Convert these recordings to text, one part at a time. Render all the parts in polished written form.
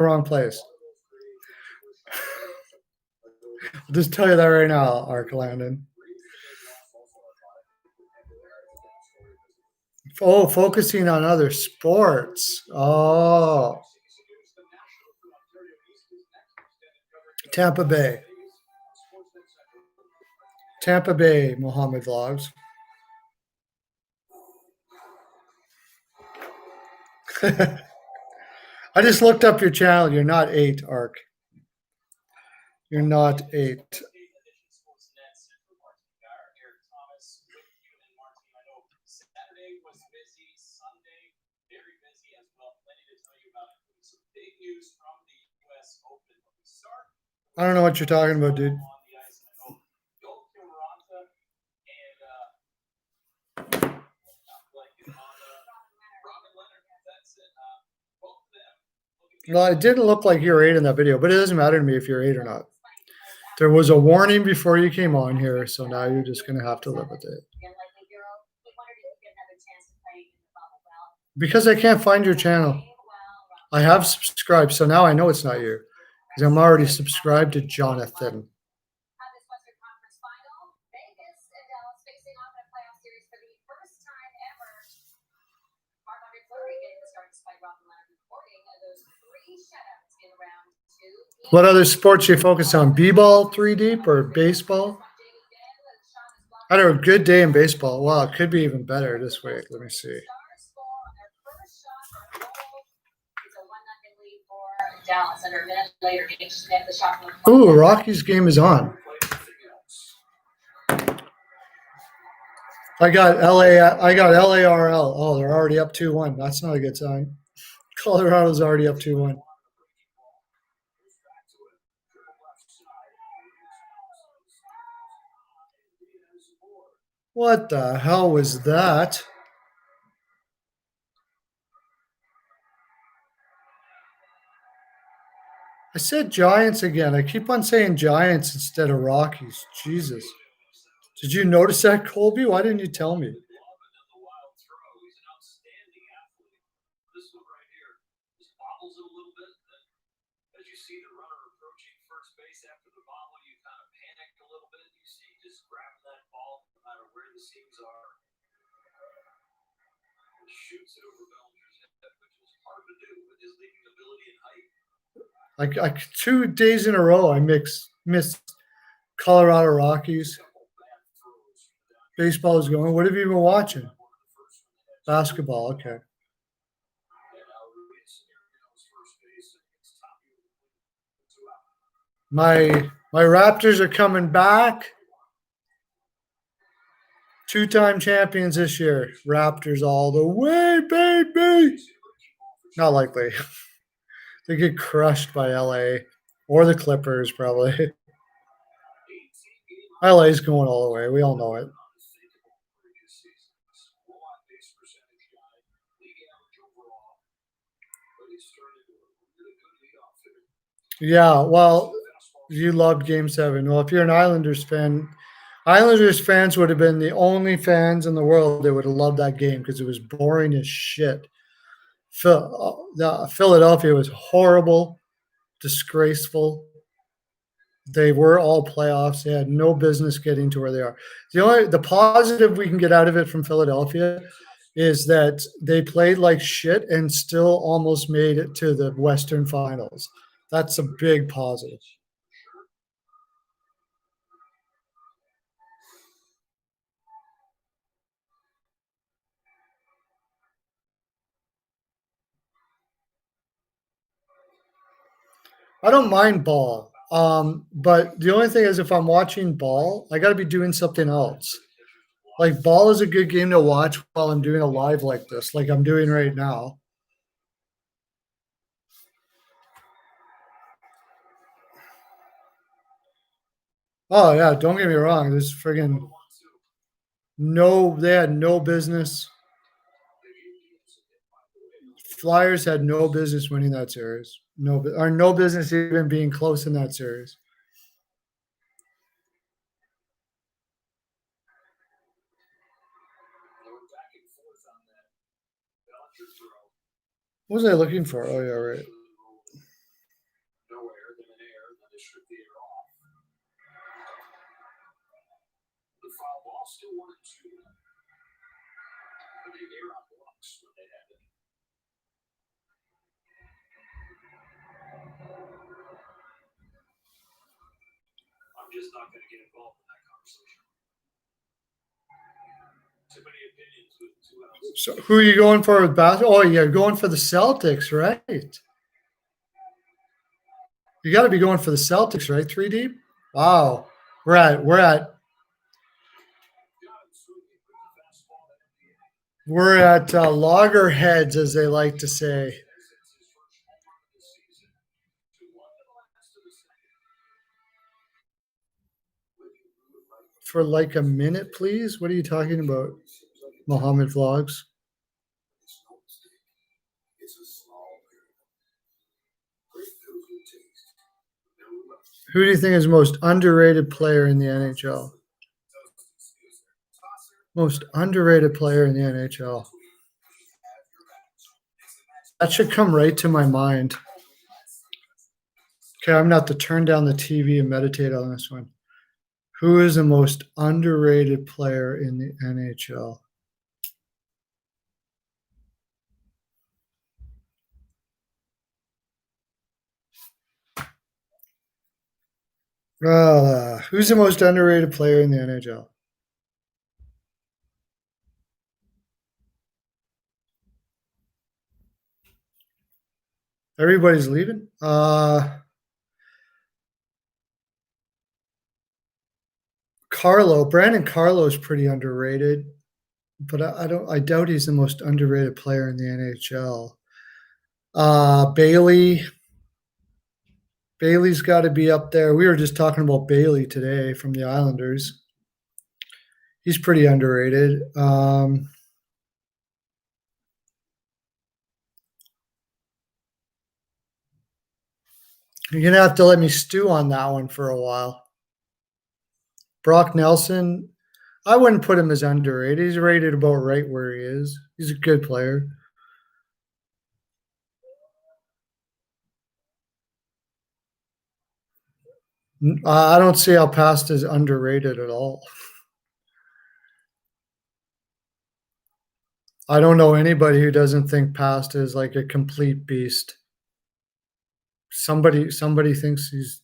wrong place. I'll just tell you that right now, Ark Landon. Oh, focusing on other sports. Oh. Tampa Bay. Tampa Bay, Mohammed Vlogs. I just looked up your channel. You're not 8, Ark. You're not 8. I don't know what you're talking about, dude. Well, it didn't look like you were 8 in that video, but it doesn't matter to me if you're 8 or not. There was a warning before you came on here, so now you're just going to have to live with it. Because I can't find your channel. I have subscribed, so now I know it's not you. Because I'm already subscribed to Jonathan. What other sports you focus on? B-ball 3 deep or baseball? I had a good day in baseball. Wow, it could be even better this week. Let me see. Ooh, Rockies game is on. I got LARL. Oh, they're already up 2-1. That's not a good sign. Colorado's already up 2-1. What the hell was that? I said Giants again. I keep on saying Giants instead of Rockies. Jesus. Did you notice that, Colby? Why didn't you tell me? Like 2 days in a row, I missed Colorado Rockies. Baseball is going. What have you been watching? Basketball. Okay. My Raptors are coming back. 2-time champions this year. Raptors all the way, baby. Not likely. They get crushed by LA or the Clippers, probably. LA's going all the way. We all know it. Yeah, well, you loved Game 7. Well, if you're an Islanders fan, Islanders fans would have been the only fans in the world that would have loved that game because it was boring as shit. Philadelphia was horrible, disgraceful. They were all playoffs. They had no business getting to where they are. The positive we can get out of it from Philadelphia is that they played like shit and still almost made it to the Western Finals. That's a big positive. I don't mind ball. But the only thing is if I'm watching ball, I got to be doing something else. Like ball is a good game to watch while I'm doing a live like this, like I'm doing right now. Oh yeah, don't get me wrong. There's friggin' they had no business. Flyers had no business winning that series. No business even being close in that series. What was I looking for? Oh yeah, right. So who are you going for with basketball? Oh, you're going for the Celtics, right? You got to be going for the Celtics, right? 3 deep. Wow, we're at loggerheads, as they like to say. For like a minute, please. What are you talking about, Mohammed Vlogs? Who do you think is the most underrated player in the NHL? Most underrated player in the NHL. That should come right to my mind. Okay, I'm gonna have to turn down the TV and meditate on this one. Who is the most underrated player in the NHL? Who's the most underrated player in the NHL? Everybody's leaving. Brandon Carlo is pretty underrated, but I doubt he's the most underrated player in the NHL. Bailey's got to be up there. We were just talking about Bailey today from the Islanders. He's pretty underrated. You're gonna have to let me stew on that one for a while. Brock Nelson, I wouldn't put him as underrated. He's rated about right where he is. He's a good player. I don't see how Past is underrated at all. I don't know anybody who doesn't think Past is like a complete beast. Somebody thinks he's.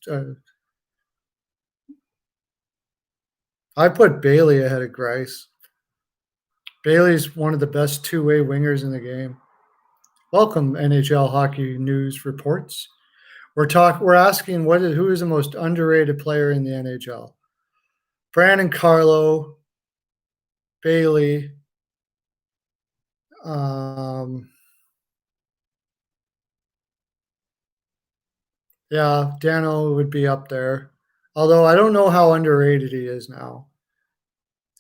I put Bailey ahead of Grice. Bailey's one of the best two-way wingers in the game. Welcome, NHL Hockey News Reports. We're asking who is the most underrated player in the NHL? Brandon Carlo, Bailey, yeah, Dano would be up there. Although I don't know how underrated he is now.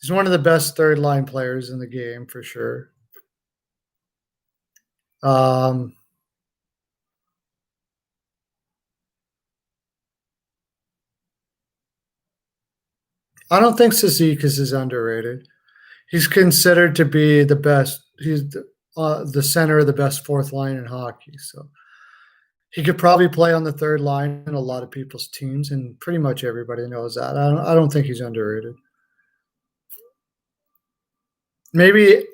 He's one of the best third line players in the game for sure. I don't think Cizikas is underrated. He's considered to be the best. He's the center of the best fourth line in hockey. So he could probably play on the third line in a lot of people's teams, and pretty much everybody knows that. I don't think he's underrated. Maybe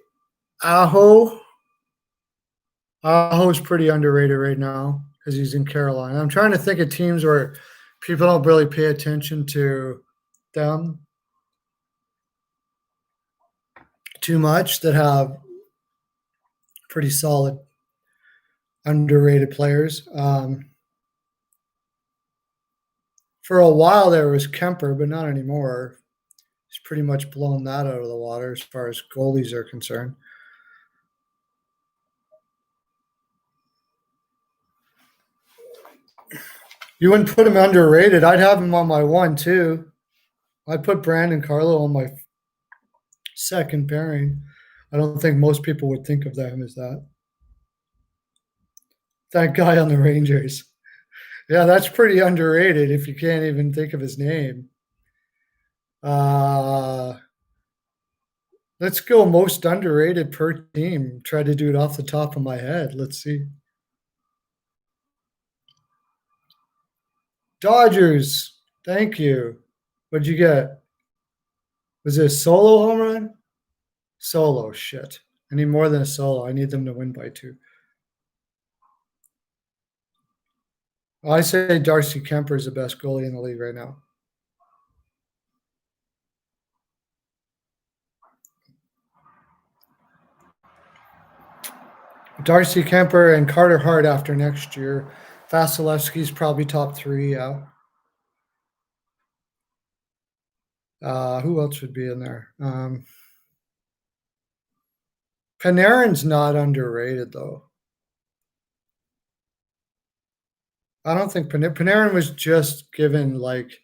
Aho. Aho's pretty underrated right now because he's in Carolina. I'm trying to think of teams where people don't really pay attention to them too much that have pretty solid underrated players. For a while there was Kemper, but not anymore. He's pretty much blown that out of the water as far as goalies are concerned. You wouldn't put him underrated. I'd have him on my one too. I'd put Brandon Carlo on my second pairing. I don't think most people would think of them as that. That guy on the Rangers. Yeah, that's pretty underrated if you can't even think of his name. Let's go most underrated per team. Try to do it off the top of my head. Let's see. Dodgers. Thank you. What'd you get? Was it a solo home run? Solo, shit. I need more than a solo. I need them to win by 2. I say Darcy Kemper is the best goalie in the league right now. Darcy Kemper and Carter Hart after next year. Vasilevsky's probably top 3, yeah. Who else would be in there? Panarin's not underrated, though. I don't think Panarin was just given, like,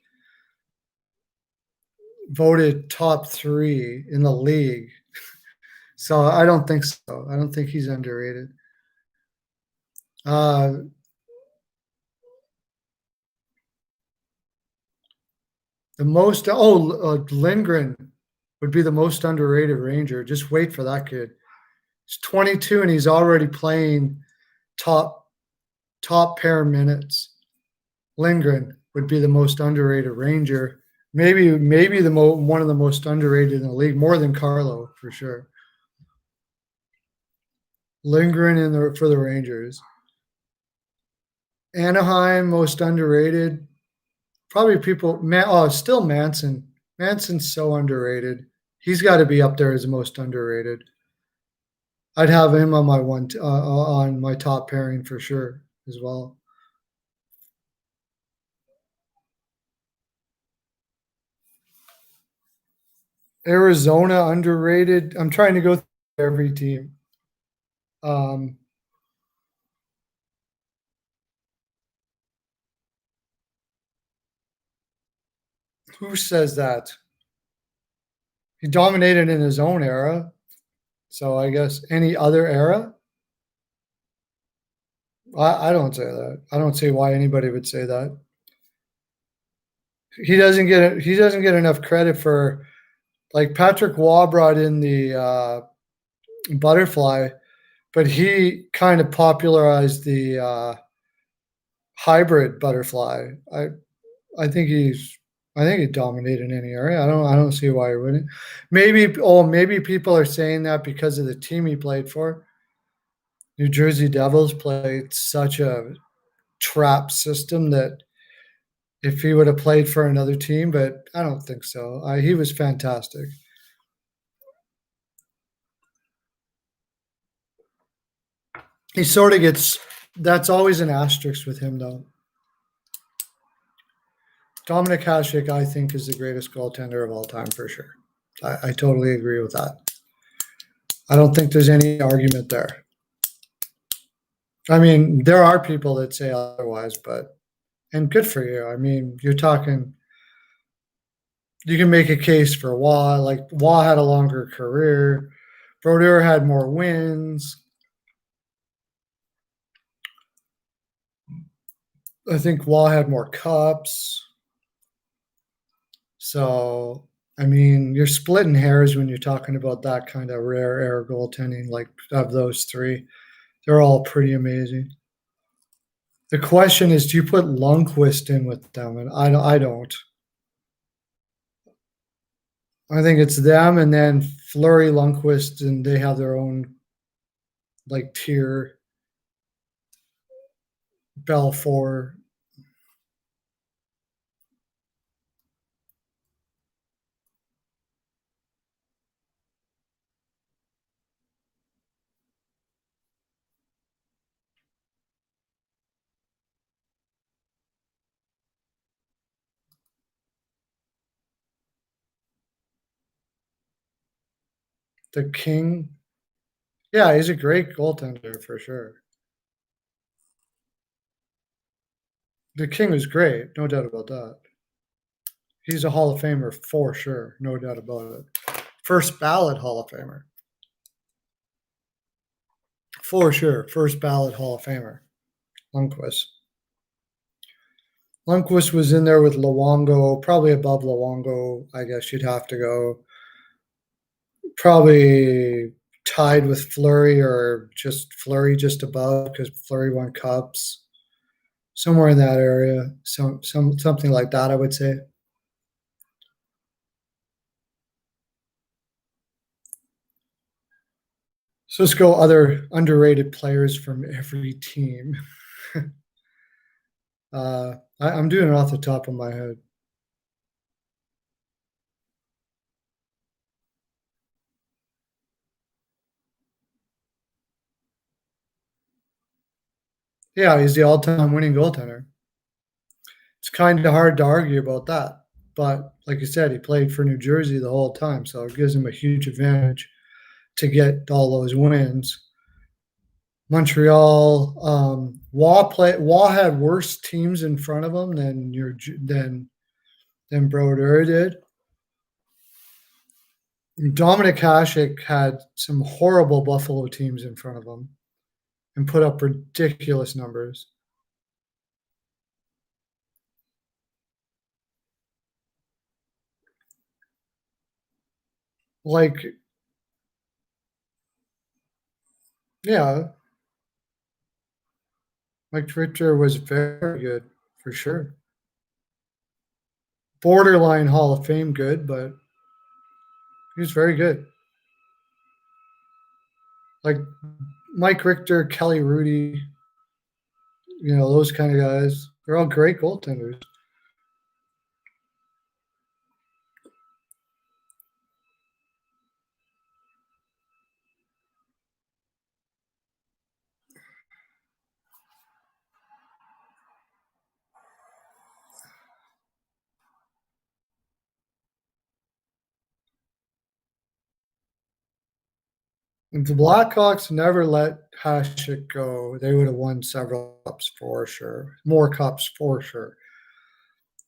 voted top 3 in the league. So I don't think so. I don't think he's underrated. Lindgren would be the most underrated Ranger. Just wait for that kid. He's 22 and he's already playing top pair minutes. Lindgren would be the most underrated Ranger. Maybe one of the most underrated in the league, more than Carlo for sure. Lindgren for the Rangers. Anaheim, most underrated. Probably still Manson. Manson's so underrated. He's got to be up there as the most underrated. I'd have him on my on my top pairing for sure as well. Arizona underrated. I'm trying to go through every team. Who says that? He dominated in his own era. So I guess any other era? I don't say that. I don't see why anybody would say that. He doesn't get enough credit for, like, Patrick Waugh brought in the butterfly, but he kind of popularized the hybrid butterfly. I think he dominated any area. I don't see why he wouldn't. Maybe people are saying that because of the team he played for. New Jersey Devils played such a trap system that if he would have played for another team, but I don't think so. He was fantastic. He sort of gets, that's always an asterisk with him, though. Dominik Hasek, I think, is the greatest goaltender of all time for sure. I totally agree with that. I don't think there's any argument there. I mean, there are people that say otherwise, and good for you. I mean, you're talking, you can make a case for Waugh. Like, Waugh had a longer career. Brodeur had more wins. I think Waugh had more cups. So, I mean, you're splitting hairs when you're talking about that kind of rare air goaltending, like, of those 3. They're all pretty amazing. The question is, do you put Lundqvist in with them? And I don't. I think it's them and then Fleury, Lundqvist, and they have their own, like, tier. Belfour. The King. Yeah, he's a great goaltender for sure. The King was great, no doubt about that. He's a Hall of Famer for sure, no doubt about it. First ballot Hall of Famer. For sure, first ballot Hall of Famer. Lundqvist. Lundqvist was in there with Luongo, probably above Luongo, I guess you'd have to go. Probably tied with Fleury or just Fleury just above because Fleury won cups. somewhere in that area, something like that, I would say. So let's go other underrated players from every team. I'm doing it off the top of my head. Yeah, he's the all-time winning goaltender. It's kinda hard to argue about that, but like you said, he played for New Jersey the whole time, so it gives him a huge advantage to get all those wins. Montreal, Waugh had worse teams in front of him than Brodeur did. Dominic Hasek had some horrible Buffalo teams in front of him and put up ridiculous numbers. Like, yeah, Mike Richter was very good for sure. Borderline Hall of Fame good, but he was very good. Like Mike Richter, Kelly Rudy, those kind of guys. They're all great goaltenders. If the Blackhawks never let Hasek go, they would have won several cups for sure. More cups for sure.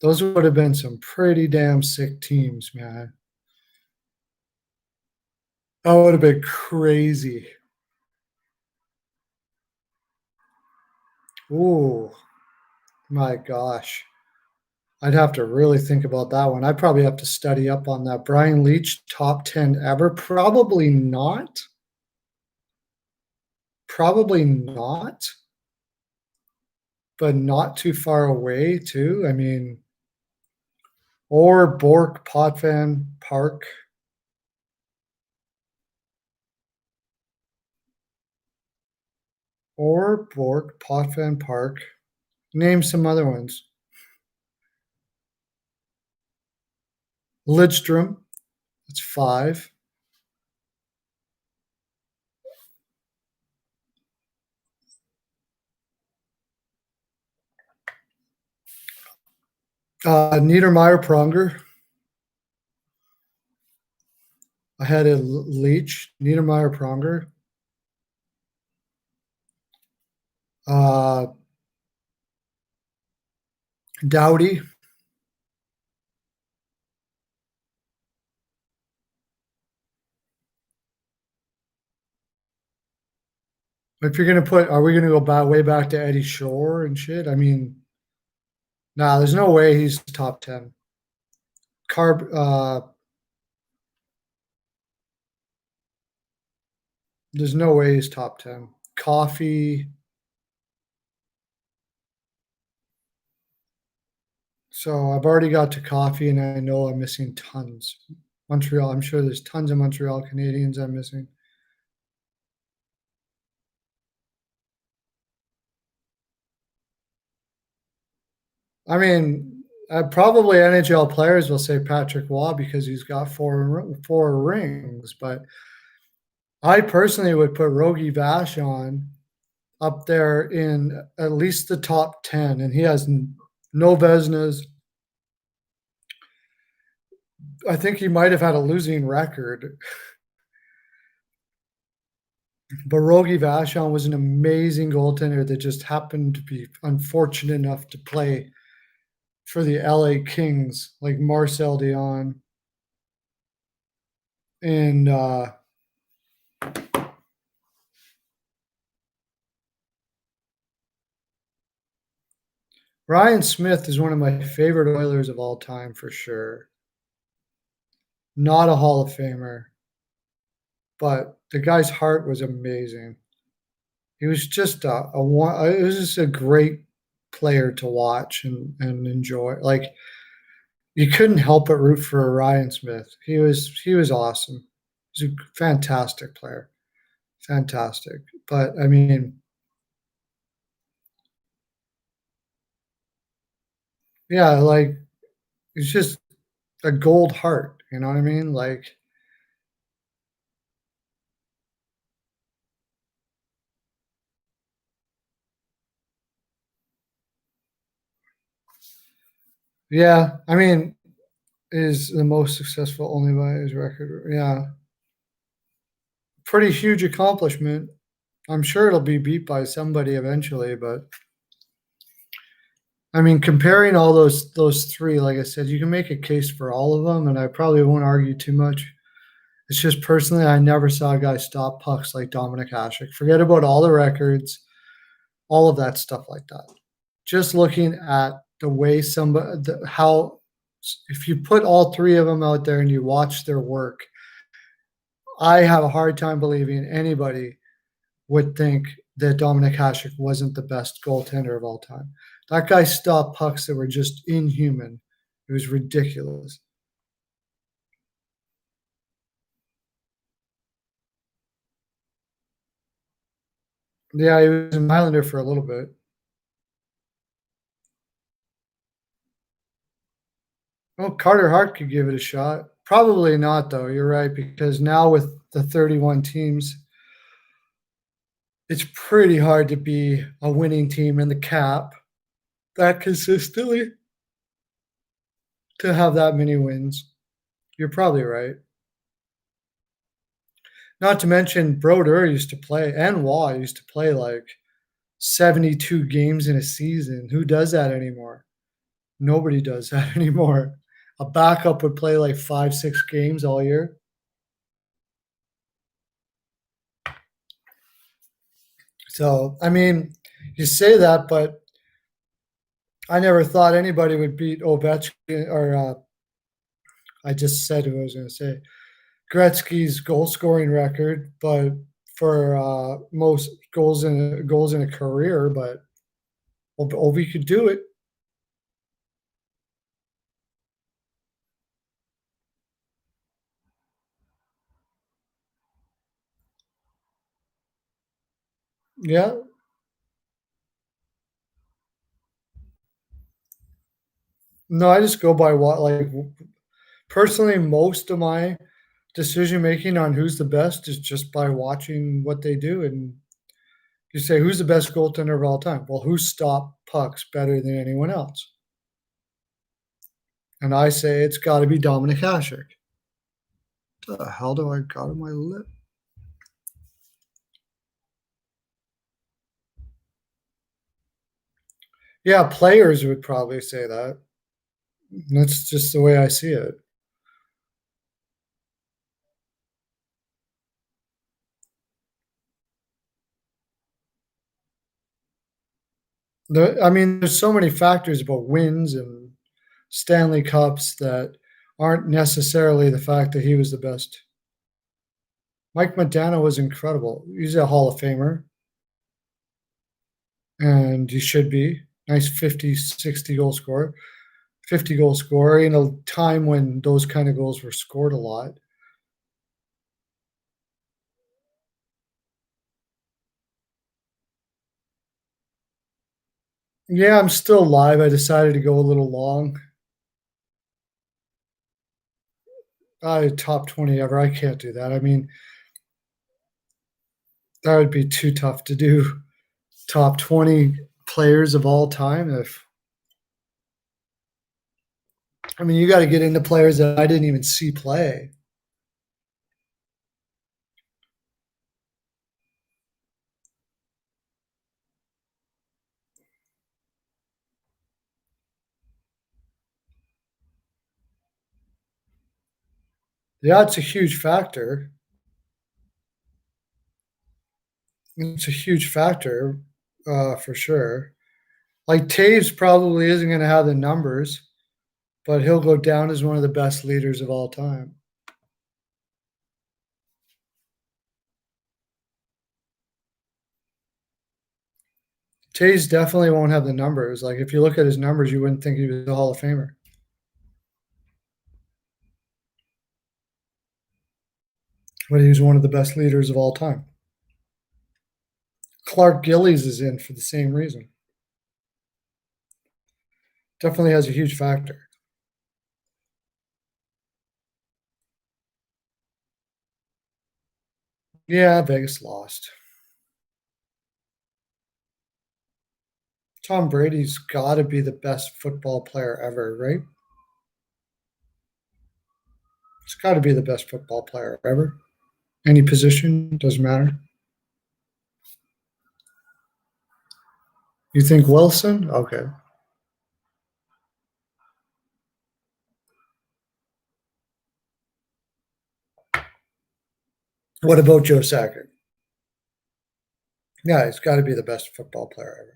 Those would have been some pretty damn sick teams, man. That would have been crazy. Ooh, my gosh. I'd have to really think about that one. I'd probably have to study up on that. Brian Leach, top 10 ever? Probably not. Probably not, but not too far away, too. I mean, or Bork, Potvin, Park. Or Bork, Potvin, Park. Name some other ones. Lidstrom, that's 5. Niedermeyer, Pronger. I had a Leach, Niedermeyer, Pronger. Doughty. If you're gonna put, are we gonna go back way back to Eddie Shore and shit? I mean, nah, there's no way he's top 10. There's no way he's top 10. Coffee. So I've already got to coffee, and I know I'm missing tons. Montreal, I'm sure there's tons of Montreal Canadiens I'm missing. I mean, probably NHL players will say Patrick Waugh because he's got four rings, but I personally would put Rogie Vachon up there in at least the top 10, and he has no Vezinas. I think he might have had a losing record, but Rogie Vachon was an amazing goaltender that just happened to be unfortunate enough to play for the LA Kings, like Marcel Dion. And Ryan Smith is one of my favorite Oilers of all time for sure. Not a Hall of Famer, but the guy's heart was amazing. He was just it was just a great player to watch and enjoy. Like you couldn't help but root for Ryan Smith. He was awesome. He's a fantastic player. Fantastic. But I mean, yeah, like he's just a gold heart, you know what I mean? Like yeah, I mean, is the most successful only by his record. Yeah. Pretty huge accomplishment. I'm sure it'll be beat by somebody eventually, but I mean, comparing all those three, like I said, you can make a case for all of them, and I probably won't argue too much. It's just personally, I never saw a guy stop pucks like Dominic Hasek. Forget about all the records, all of that stuff like that. Just looking at the way somebody, how, if you put all three of them out there and you watch their work, I have a hard time believing anybody would think that Dominic Hasek wasn't the best goaltender of all time. That guy stopped pucks that were just inhuman. It was ridiculous. Yeah, he was an Islander for a little bit. Well, Carter Hart could give it a shot. Probably not, though. You're right, because now with the 31 teams, it's pretty hard to be a winning team in the cap that consistently to have that many wins. You're probably right. Not to mention, Broder used to play, and Waugh used to play like 72 games in a season. Who does that anymore? Nobody does that anymore. A backup would play like 5, 6 games all year. So, I mean, you say that, but I never thought anybody would beat Ovechkin or I just said who I was going to say Gretzky's goal scoring record, but for most goals in a career. But Ovi could do it. Yeah. No, I just go by what like personally. Most of my decision making on who's the best is just by watching what they do. And you say, who's the best goaltender of all time? Well, who stopped pucks better than anyone else? And I say it's got to be Dominic Hasek. What the hell do I got on my lip? Yeah, players would probably say that. That's just the way I see it. I mean, there's so many factors about wins and Stanley Cups that aren't necessarily the fact that he was the best. Mike Modano was incredible. He's a Hall of Famer, and he should be. Nice 50, 60 goal scorer, 50 goal scorer in a time when those kind of goals were scored a lot. Yeah, I'm still live. I decided to go a little long. I top 20 ever. I can't do that. I mean, that would be too tough to do. Top 20 players of all time. If I mean, you got to get into players that I didn't even see play. Yeah, it's a huge factor. It's a huge factor for sure. Like Taves probably isn't going to have the numbers, but he'll go down as one of the best leaders of all time. Tays definitely won't have the numbers. Like, if you look at his numbers, you wouldn't think he was a Hall of Famer. But he was one of the best leaders of all time. Clark Gillies is in for the same reason. Definitely has a huge factor. Yeah, Vegas lost. Tom Brady's got to be the best football player ever, right? It's got to be the best football player ever. Any position, doesn't matter. You think Wilson? Okay. What about Joe Sakic? Yeah, he's got to be the best football player ever.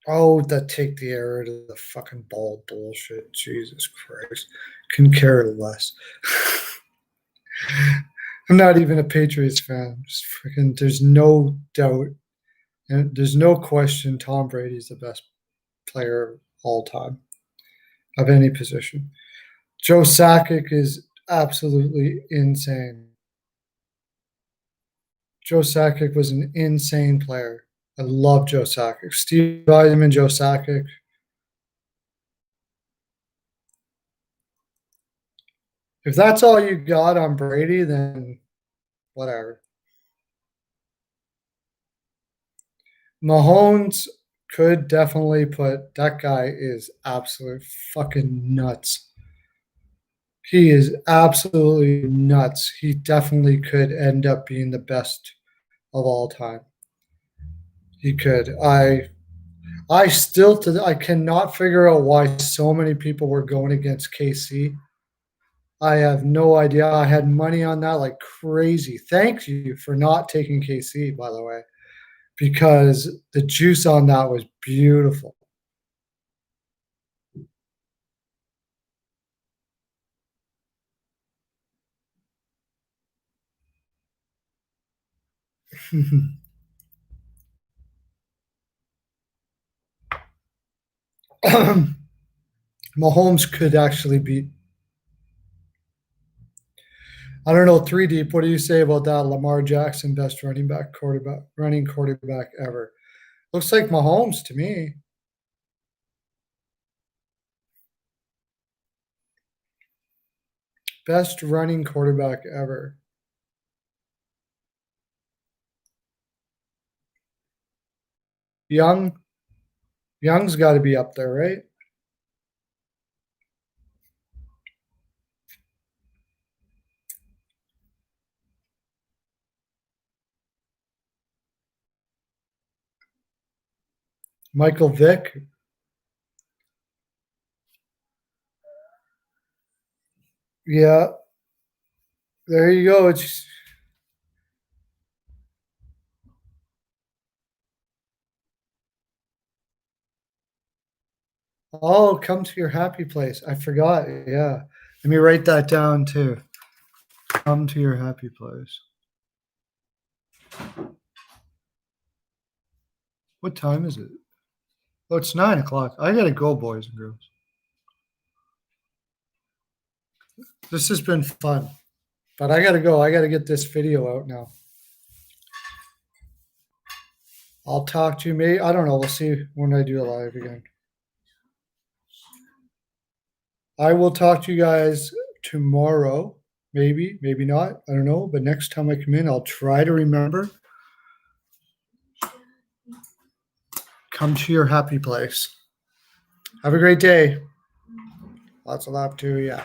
Oh, that take the error to the fucking ball bullshit. Jesus Christ. Couldn't care less. I'm not even a Patriots fan. Just freaking, there's no doubt and there's no question Tom Brady's the best player of all time of any position. Joe Sakic is absolutely insane. Joe Sakic was an insane player. I love Joe Sakic. Steve Eisenman, Joe Sakic. If that's all you got on Brady, then whatever. Mahomes could definitely put that guy is absolute fucking nuts. He is absolutely nuts. He definitely could end up being the best of all time. He could. I still I cannot figure out why so many people were going against KC. I have no idea. I had money on that like crazy. Thank you for not taking KC, by the way, because the juice on that was beautiful. Mahomes could actually beat. I don't know, three deep. What do you say about that? Lamar Jackson, best running quarterback ever. Looks like Mahomes to me. Best running quarterback ever. Young's got to be up there, right? Michael Vick. Yeah, there you go. It's oh, come to your happy place. I forgot. Yeah. Let me write that down too. Come to your happy place. What time is it? Oh, it's 9 o'clock. I gotta go, boys and girls. This has been fun, but I gotta go. I gotta get this video out now. I'll talk to you. Maybe I don't know. We'll see when I do a live again. I will talk to you guys tomorrow. Maybe, maybe not. I don't know. But next time I come in, I'll try to remember. Come to your happy place. Have a great day. Lots of love to you. Yeah.